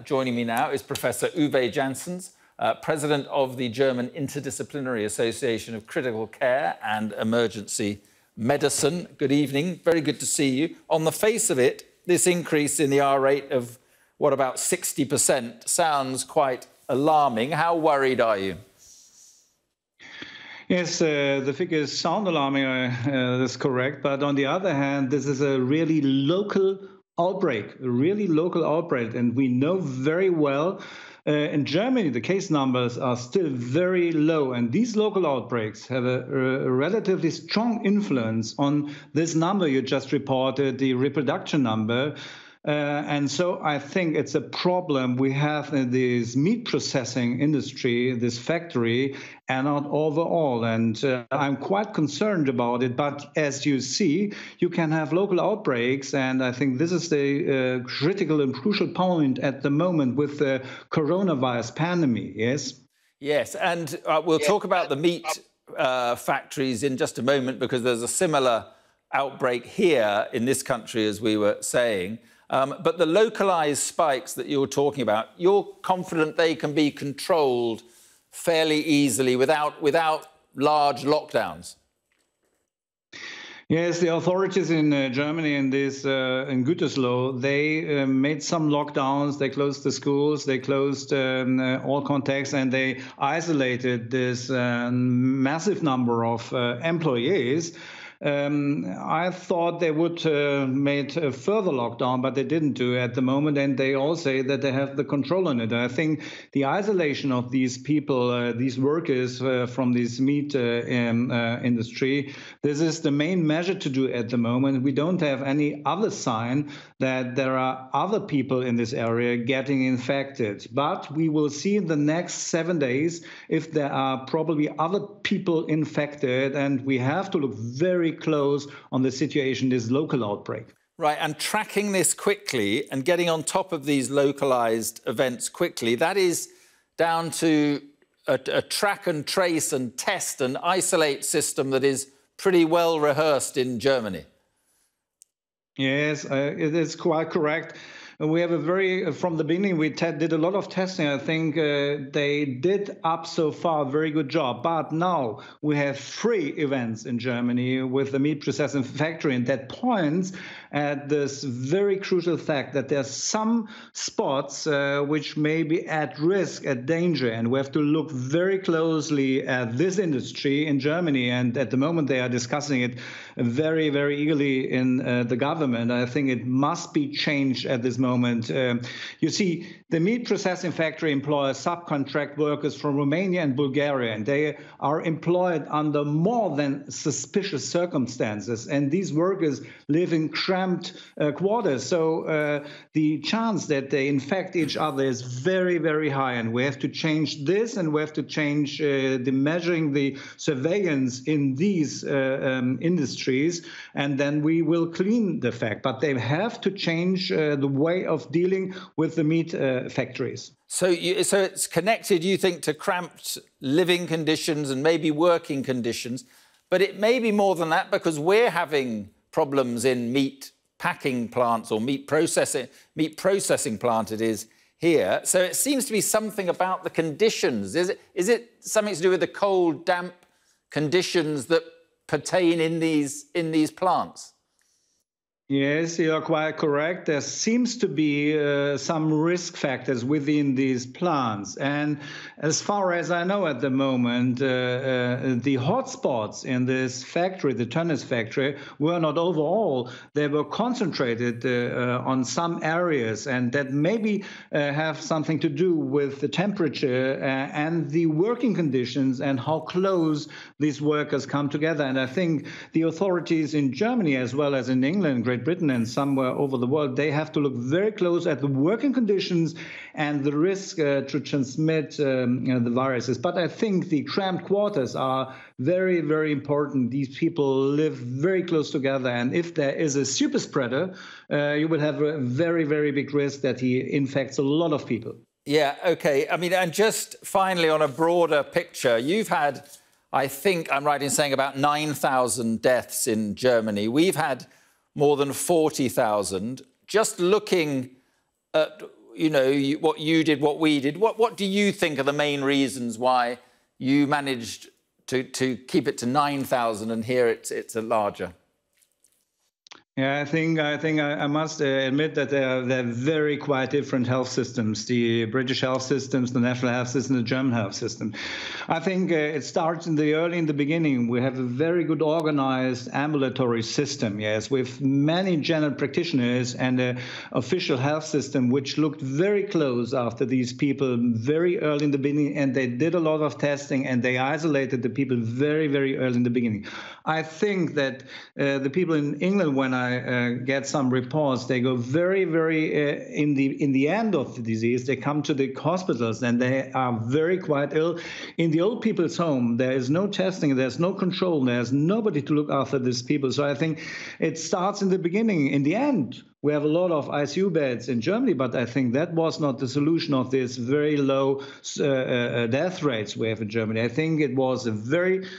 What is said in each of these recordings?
Joining me now is Professor Uwe Janssens, President of the German Interdisciplinary Association of Critical Care and Emergency Medicine. Good evening. Very good to see you. On the face of it, this increase in the R rate of, what, about 60% sounds quite alarming. How worried are you? Yes, the figures sound alarming, that's correct. But on the other hand, this is a really local outbreak, and we know very well in Germany the case numbers are still very low, and these local outbreaks have a relatively strong influence on this number you just reported, the reproduction number. And so I think it's a problem we have in this meat processing industry, this factory, and not overall. And I'm quite concerned about it. But as you see, you can have local outbreaks. And I think this is the critical and crucial point at the moment with the coronavirus pandemic. Yes? Yes. And we'll talk about the meat factories in just a moment, because there's a similar outbreak here in this country, as we were saying. But the localized spikes that you're talking about, you're confident they can be controlled fairly easily without large lockdowns? Yes, the authorities in Germany in Gütersloh, they made some lockdowns. They closed the schools, they closed all contacts, and they isolated this massive number of employees. I thought they would made a further lockdown, but they didn't do it at the moment, and they all say that they have the control on it. I think the isolation of these people, these workers from this meat industry, this is the main measure to do at the moment. We don't have any other sign that there are other people in this area getting infected. But we will see in the next 7 days if there are probably other people infected, and we have to look very close on the situation, this local outbreak. Right, and tracking this quickly and getting on top of these localized events quickly, that is down to a track and trace and test and isolate system that is pretty well rehearsed in Germany. Yes, it is quite correct. We have from the beginning, we did a lot of testing. I think they did up so far a very good job. But now we have 3 events in Germany with the meat processing factory, and that points at this very crucial fact that there are some spots which may be at risk, at danger. And we have to look very closely at this industry in Germany. And at the moment, they are discussing it very, very eagerly in the government. I think it must be changed at this moment. You see, the meat processing factory employs subcontract workers from Romania and Bulgaria, and they are employed under more than suspicious circumstances. And these workers live in cramped quarters. So the chance that they infect each other is very, very high. And we have to change this, and we have to change the measuring, the surveillance in these industries, and then we will clean the fact. But they have to change the way of dealing with the meat factories. So it's connected, you think, to cramped living conditions and maybe working conditions, but it may be more than that, because we're having problems in meat packing plants, or meat processing plant it is here. So it seems to be something about the conditions. Is it something to do with the cold, damp conditions that pertain in these plants? Yes, you are quite correct. There seems to be some risk factors within these plants. And as far as I know at the moment, the hotspots in this factory, the Tönnies factory, were not overall. They were concentrated on some areas, and that maybe have something to do with the temperature and the working conditions and how close these workers come together. And I think the authorities in Germany, as well as in England, Great Britain, and somewhere over the world, they have to look very close at the working conditions and the risk to transmit the viruses. But I think the cramped quarters are very, very important. These people live very close together, and if there is a super spreader, you will have a very, very big risk that he infects a lot of people. Yeah, OK. I mean, and just finally, on a broader picture, you've had, I think I'm right in saying, about 9,000 deaths in Germany. We've had more than 40,000. Just looking at what you did, what we did. What do you think are the main reasons why you managed to keep it to 9,000 and here it's a larger? Yeah, I think I must admit that they're very quite different health systems. The British health systems, the national health system, the German health system. I think it starts in the beginning. We have a very good organized ambulatory system, yes, with many general practitioners and an official health system which looked very close after these people very early in the beginning, and they did a lot of testing and they isolated the people very, very early in the beginning. I think that the people in England, when I get some reports, they go very, very in the end of the disease. They come to the hospitals and they are very quite ill. In the old people's home, there is no testing, there's no control, there's nobody to look after these people. So I think it starts in the beginning. In the end, we have a lot of ICU beds in Germany, but I think that was not the solution of this very low death rates we have in Germany. I think it was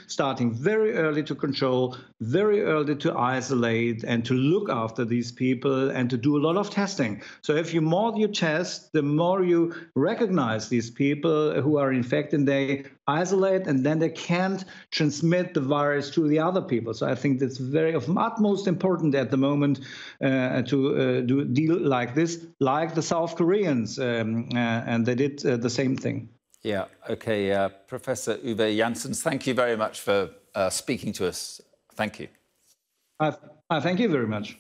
starting very early to control, very early to isolate and to look after these people and to do a lot of testing. So if more you test, the more you recognize these people who are infected, and they isolate, and then they can't transmit the virus to the other people. So I think that's very of utmost important at the moment to do deal like this, like the South Koreans, and they did the same thing. Yeah, okay. Professor Uwe Janssens, thank you very much for speaking to us. Thank you. I thank you very much.